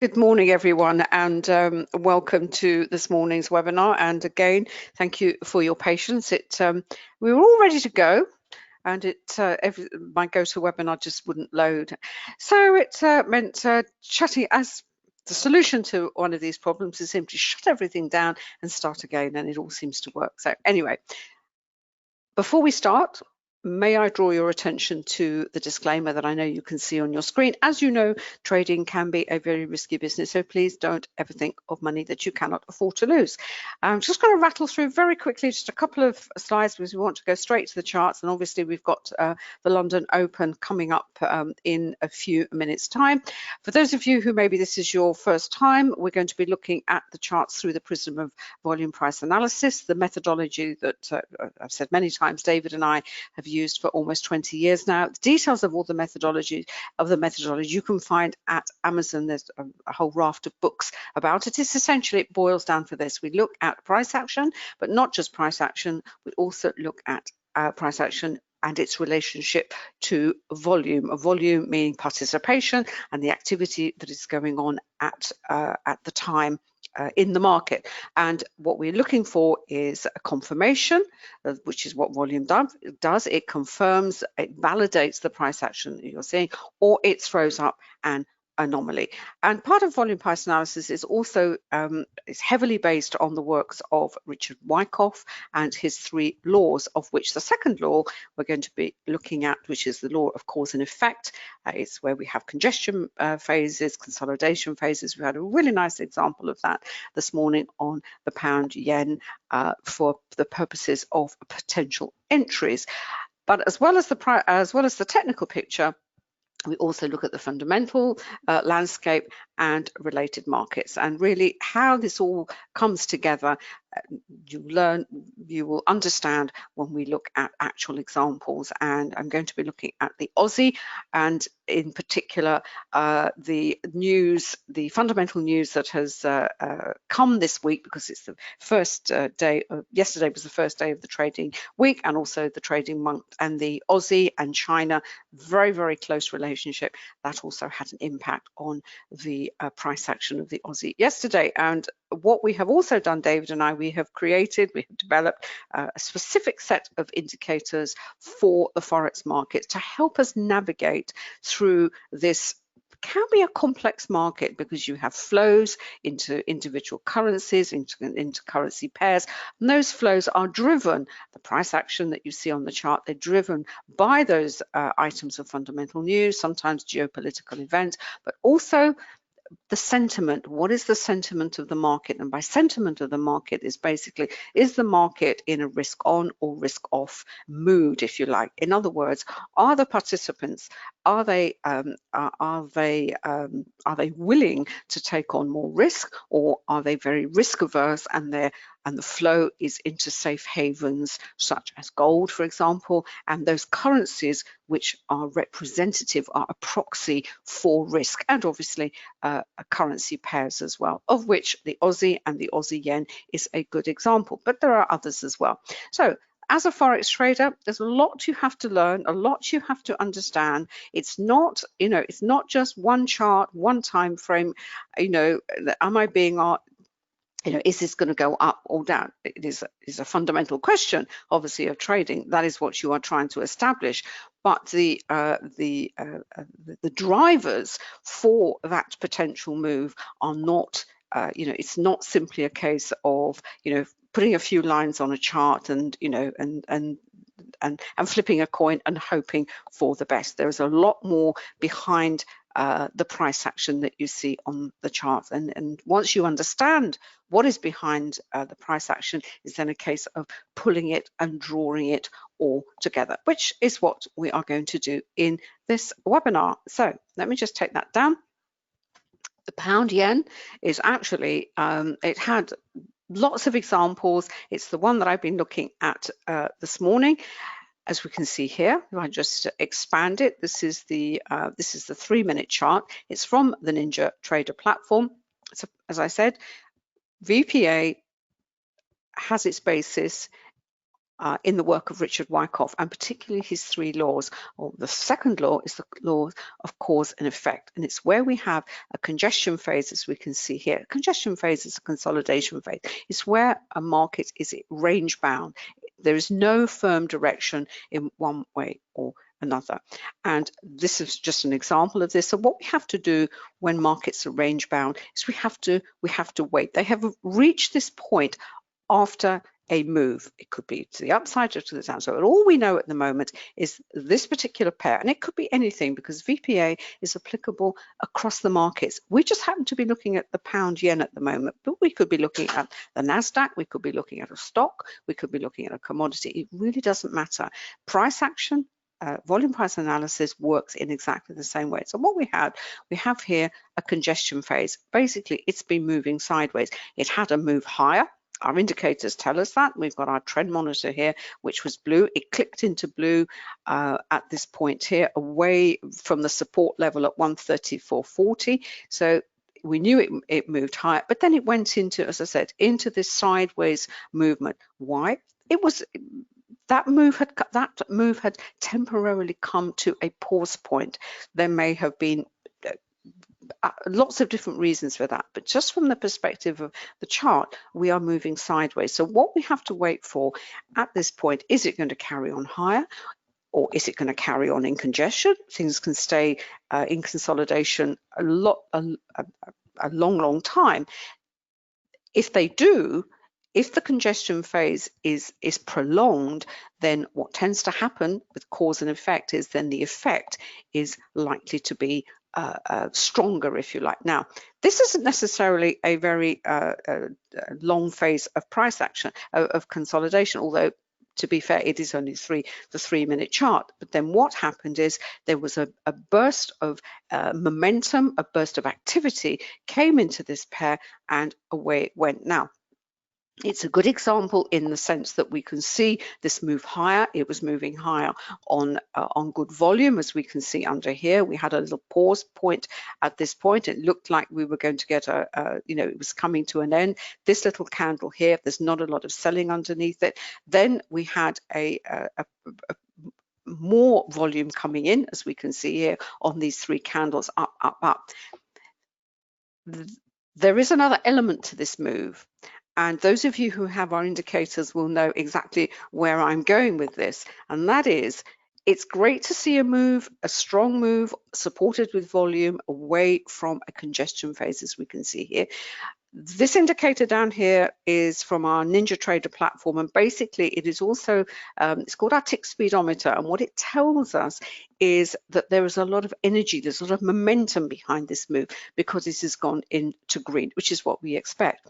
Good morning, everyone, and welcome to this morning's webinar. And again, thank you for your patience. We were all ready to go, and my GoToWebinar just wouldn't load. So it meant shutting. As the solution to one of these problems is simply shut everything down and start again, and it all seems to work. So anyway, before we start, may I draw your attention to the disclaimer that I know you can see on your screen. As you know, trading can be a very risky business, so please don't ever think of money that you cannot afford to lose. I'm just going to rattle through very quickly just a couple of slides because we want to go straight to the charts, and obviously we've got the London Open coming up in a few minutes' time. For those of you who maybe this is your first time, we're going to be looking at the charts through the prism of volume price analysis, the methodology that I've said many times David and I have used for almost 20 years now. The details of all the methodology you can find at Amazon. There's a whole raft of books about it. It's essentially, it boils down to this. We look at price action, but not just price action. We also look at price action and its relationship to volume. Volume meaning participation and the activity that is going on at the time in the market. And what we're looking for is a confirmation, which is what volume does. It confirms, it validates the price action that you're seeing, or it throws up an anomaly. And part of volume price analysis is also is heavily based on the works of Richard Wyckoff and his 3 laws, of which the second law we're going to be looking at, which is the law of cause and effect. It's where we have congestion phases, consolidation phases. We had a really nice example of that this morning on the pound yen for the purposes of potential entries. But as well as the technical picture, we also look at the fundamental landscape and related markets, and really how this all comes together. You will understand when we look at actual examples. And I'm going to be looking at the Aussie, and in particular the fundamental news that has come this week, because it's the first day. Yesterday was the first day of the trading week and also the trading month, and the Aussie and China, very, very close relationship. That also had an impact on the price action of the Aussie yesterday. And what we have also done, David and I, we have developed a specific set of indicators for the forex market to help us navigate through this. Can be a complex market because you have flows into individual currencies, into currency pairs, and those flows are driven, the price action that you see on the chart, they're driven by those items of fundamental news, sometimes geopolitical events, but also the sentiment. What is the sentiment of the market? And by sentiment of the market is basically, is the market in a risk on or risk off mood, if you like? In other words, are the participants, are they willing to take on more risk, or are they very risk averse, and the flow is into safe havens such as gold, for example, and those currencies which are representative, are a proxy for risk, and obviously currency pairs as well, of which the Aussie and the Aussie yen is a good example, but there are others as well. So as a forex trader, there's a lot you have to learn, a lot you have to understand. It's not, it's not just one chart, one time frame. Am I being is this going to go up or down? It is a fundamental question, obviously, of trading. That is what you are trying to establish. But the drivers for that potential move are not, it's not simply a case of, putting a few lines on a chart and, and flipping a coin and hoping for the best. There is a lot more behind the price action that you see on the chart, and once you understand what is behind the price action, is then a case of pulling it and drawing it all together, which is what we are going to do in this webinar. So let me just take that down. The pound yen is actually, it had lots of examples. It's the one that I've been looking at this morning. As we can see here, if I just expand it, this is the 3-minute chart. It's from the Ninja Trader platform. So, as I said, VPA has its basis in the work of Richard Wyckoff, and particularly his 3 laws. Or the second law is the law of cause and effect, and it's where we have a congestion phase, as we can see here. A congestion phase is a consolidation phase. It's where a market is range bound. There is no firm direction in one way or another, and this is just an example of this. So what we have to do when markets are range bound is we have to wait. They have reached this point after a move. It could be to the upside or to the downside. So all we know at the moment is this particular pair, and it could be anything because VPA is applicable across the markets. We just happen to be looking at the pound yen at the moment, but we could be looking at the NASDAQ, we could be looking at a stock, we could be looking at a commodity. It really doesn't matter. Price action, volume price analysis works in exactly the same way. So what we have here a congestion phase. Basically, it's been moving sideways. It had a move higher. Our indicators tell us that. We've got our trend monitor here, which was blue. It clicked into blue at this point here, away from the support level at 134.40. So we knew it moved higher, but then it went into, as I said, into this sideways movement. Why? It was that move had temporarily come to a pause point. There may have been lots of different reasons for that, but just from the perspective of the chart, we are moving sideways. So what we have to wait for at this point, is it going to carry on higher, or is it going to carry on in congestion? Things can stay in consolidation a long time. If they do, if the congestion phase is prolonged, then what tends to happen with cause and effect is then the effect is likely to be stronger, if you like. Now, this isn't necessarily a very long phase of price action, of consolidation, although to be fair, it is only the 3-minute chart. But then what happened is there was a burst of momentum, a burst of activity came into this pair, and away it went. Now, it's a good example in the sense that we can see this move higher. It was moving higher on good volume, as we can see under here. We had a little pause point at this point. It looked like we were going to get it was coming to an end. This little candle here, there's not a lot of selling underneath it. Then we had a more volume coming in, as we can see here on these 3 candles, up, up, up. There is another element to this move. And those of you who have our indicators will know exactly where I'm going with this. And that is, it's great to see a move, a strong move, supported with volume away from a congestion phase, as we can see here. This indicator down here is from our NinjaTrader platform, and basically it is also, it's called our tick speedometer, and what it tells us is that there is a lot of energy, there's a lot of momentum behind this move because this has gone into green, which is what we expect.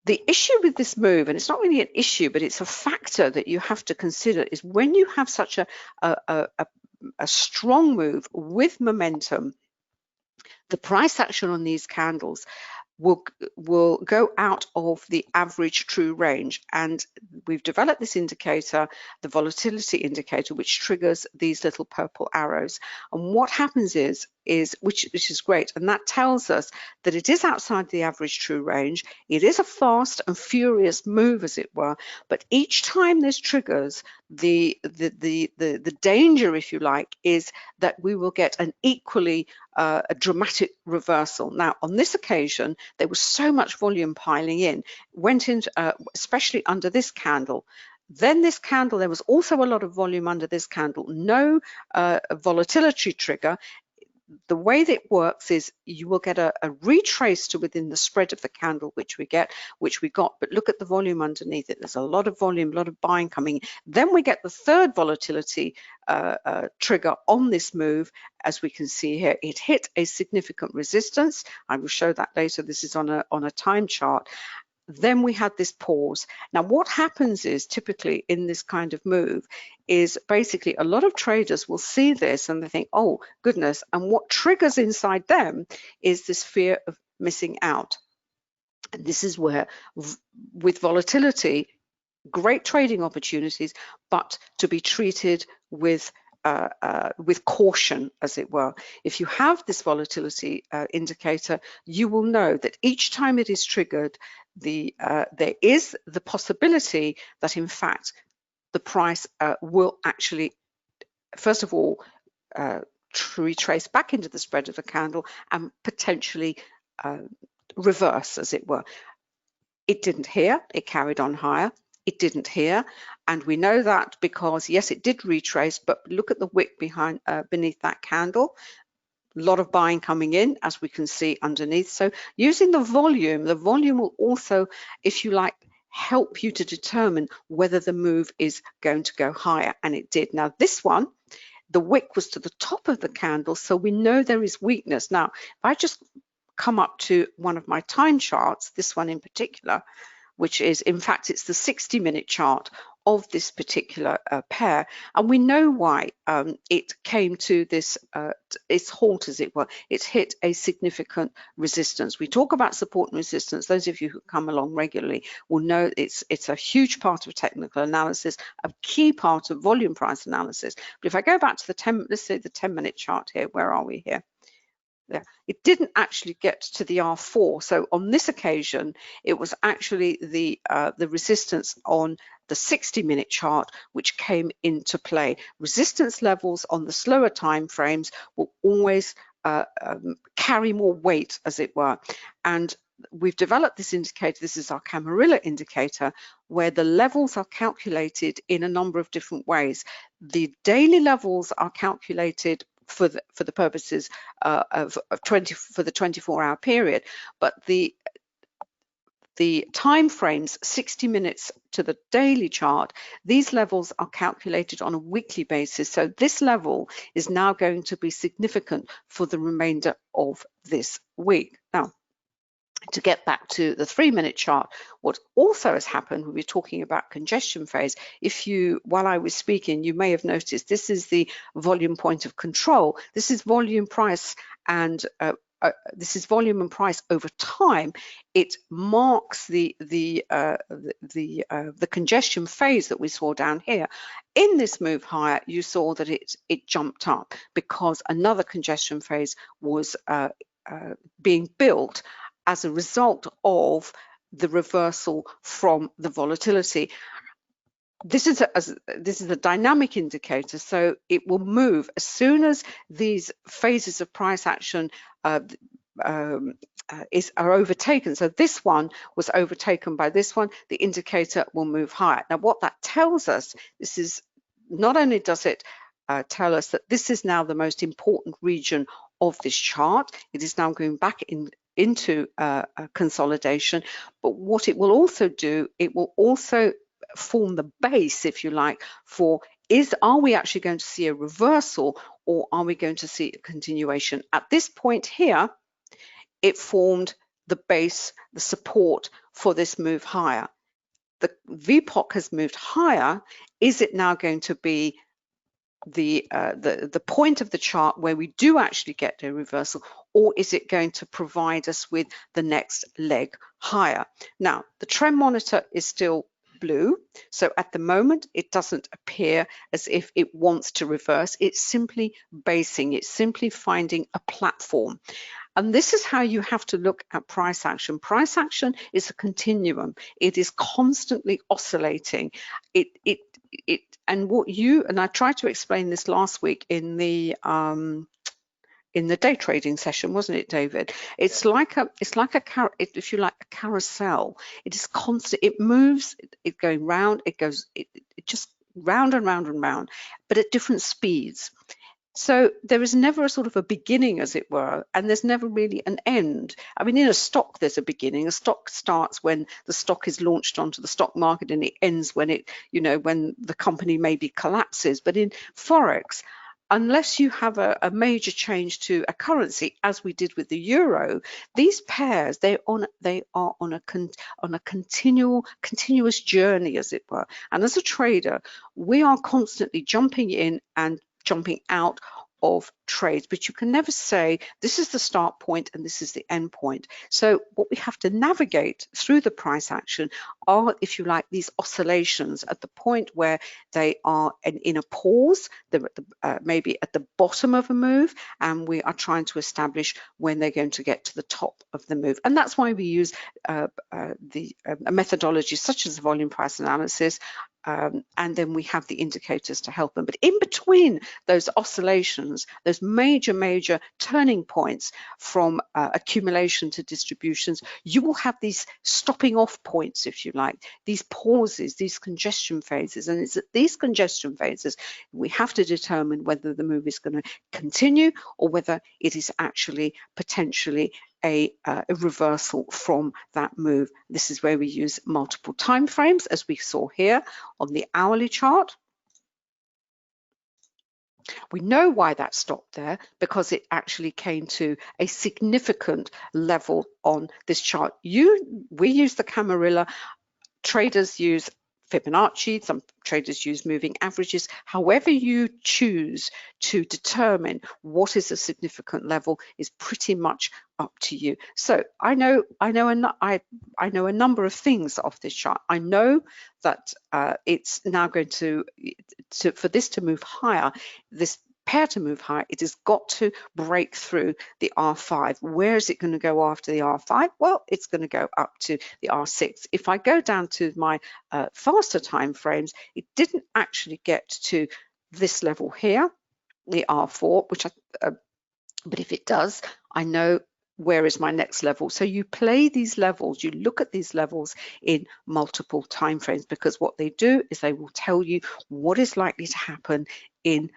The issue with this move, and it's not really an issue, but it's a factor that you have to consider, is when you have such a strong move with momentum, the price action on these candles will go out of the average true range, and we've developed this indicator, the volatility indicator, which triggers these little purple arrows. And what happens is which is great, and that tells us that it is outside the average true range. It is a fast and furious move, as it were, but each time this triggers, the danger, if you like, is that we will get an equally a dramatic reversal. Now, on this occasion, there was so much volume piling in, went into especially under this candle. Then this candle, there was also a lot of volume under this candle, no volatility trigger. The way that it works is you will get a retrace to within the spread of the candle, which we got, but look at the volume underneath it. There's a lot of volume, a lot of buying coming in. Then we get the third volatility trigger on this move. As we can see here, it hit a significant resistance. I will show that later. This is on a time chart. Then we had this pause. Now, what happens is typically in this kind of move is basically a lot of traders will see this and they think, oh goodness, and what triggers inside them is this fear of missing out. And this is where, with volatility, great trading opportunities, but to be treated with with caution, as it were. If you have this volatility indicator, you will know that each time it is triggered, there is the possibility that in fact the price will actually, first of all, retrace back into the spread of the candle and potentially reverse, as it were. It didn't here, it carried on higher. It didn't here, and we know that because yes, it did retrace, but look at the wick behind beneath that candle. A lot of buying coming in, as we can see underneath. So using the volume will also, if you like, help you to determine whether the move is going to go higher, and it did. Now this one, the wick was to the top of the candle, so we know there is weakness. Now, if I just come up to one of my time charts, this one in particular, which is, in fact, it's the 60-minute chart of this particular pair, and we know why it came to this its halt, as it were. It's hit a significant resistance. We talk about support and resistance. Those of you who come along regularly will know it's a huge part of technical analysis, a key part of volume price analysis. But if I go back to the let's say the 10-minute chart here, where are we here? There. It didn't actually get to the R4, so on this occasion it was actually the resistance on the 60-minute chart which came into play. Resistance levels on the slower time frames will always carry more weight, as it were, and we've developed this indicator. This is our Camarilla indicator, where the levels are calculated in a number of different ways. The daily levels are calculated for the purposes of the 24-hour period, but the time frames, 60 minutes to the daily chart, these levels are calculated on a weekly basis. So this level is now going to be significant for the remainder of this week. Now, to get back to the 3-minute chart, what also has happened, we were talking about congestion phase. If you, while I was speaking, you may have noticed this is the volume point of control. This is volume price, and this is volume and price over time. It marks the congestion phase that we saw down here. In this move higher, you saw that it jumped up because another congestion phase was being built as a result of the reversal from the volatility. This is a dynamic indicator, so it will move as soon as these phases of price action are overtaken. So this one was overtaken by this one, the indicator will move higher. Now what that tells us, this is not only does it tell us that this is now the most important region of this chart, it is now going back into a consolidation, but what it will also do, it will also form the base, if you like, for are we actually going to see a reversal, or are we going to see a continuation? At this point here, it formed the base, the support for this move higher. The VPOC has moved higher. Is it now going to be the point of the chart where we do actually get a reversal, or is it going to provide us with the next leg higher? Now, the trend monitor is still blue, so at the moment it doesn't appear as if it wants to reverse. It's simply basing, it's simply finding a platform. And this is how you have to look at price action. Price action is a continuum. It is constantly oscillating. And I tried to explain this last week in the day trading session, wasn't it, David? It's like if you like, a carousel. It is constant. It moves. It going round. It goes. It just round and round and round, but at different speeds. So there is never a sort of a beginning, as it were, and there's never really an end. I mean, in a stock, there's a beginning. A stock starts when the stock is launched onto the stock market, and it ends when when the company maybe collapses. But in forex, unless you have a major change to a currency, as we did with the euro, these pairs, they are on a continuous journey, as it were. And as a trader, we are constantly jumping in and jumping out of trades, but you can never say this is the start point and this is the end point. So what we have to navigate through the price action are, if you like, these oscillations at the point where they are in a pause, they're at maybe at the bottom of a move, and we are trying to establish when they're going to get to the top of the move. And that's why we use a methodology such as volume price analysis, and then we have the indicators to help them. But in between those oscillations, those major turning points from accumulation to distributions, you will have these stopping off points, if you like, these pauses, these congestion phases. And it's at these congestion phases we have to determine whether the move is going to continue or whether it is actually potentially a reversal from that move. This is where we use multiple time frames, as we saw here on the hourly chart. We know why that stopped there, because it actually came to a significant level on this chart. We use the Camarilla, traders use Fibonacci, some traders use moving averages. However you choose to determine what is a significant level is pretty much up to you. So I know a number of things off this chart. I know that it's now going to for this to move higher, this pair to move higher, it has got to break through the R5. Where is it going to go after the R5? Well, it's going to go up to the R6. If I go down to my faster time frames, it didn't actually get to this level here, the R4, which but if it does, I know where is my next level. So you play these levels, you look at these levels in multiple time frames, because what they do is they will tell you what is likely to happen in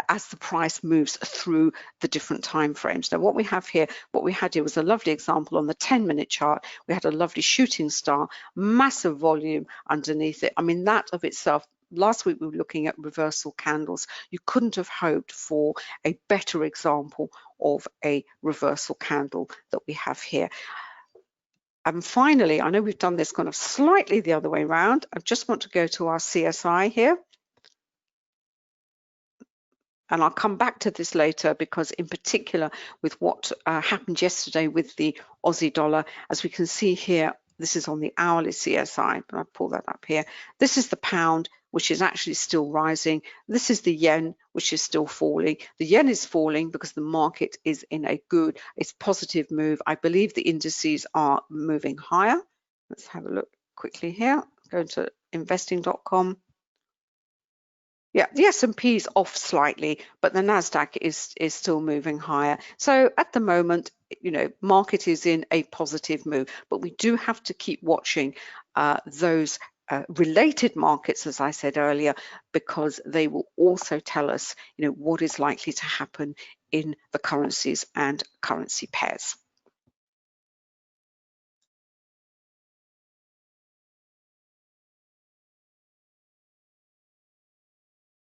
as the price moves through the different time frames. Now what we had here was a lovely example on the 10-minute chart. We had a lovely shooting star, massive volume underneath it. I mean, that of itself, last week we were looking at reversal candles. You couldn't have hoped for a better example of a reversal candle that we have here. And finally, I know we've done this kind of slightly the other way around. I just want to go to our CSI here. And I'll come back to this later, because in particular with what happened yesterday with the Aussie dollar, as we can see here, this is on the hourly CSI, but I'll pull that up here. This is the pound, which is actually still rising. This is the yen, which is still falling. The yen is falling because the market is in it's positive move. I believe the indices are moving higher. Let's have a look quickly here. Go to investing.com. Yeah, the S&P is off slightly, but the Nasdaq is still moving higher. So at the moment, market is in a positive move, but we do have to keep watching those related markets, as I said earlier, because they will also tell us, what is likely to happen in the currencies and currency pairs.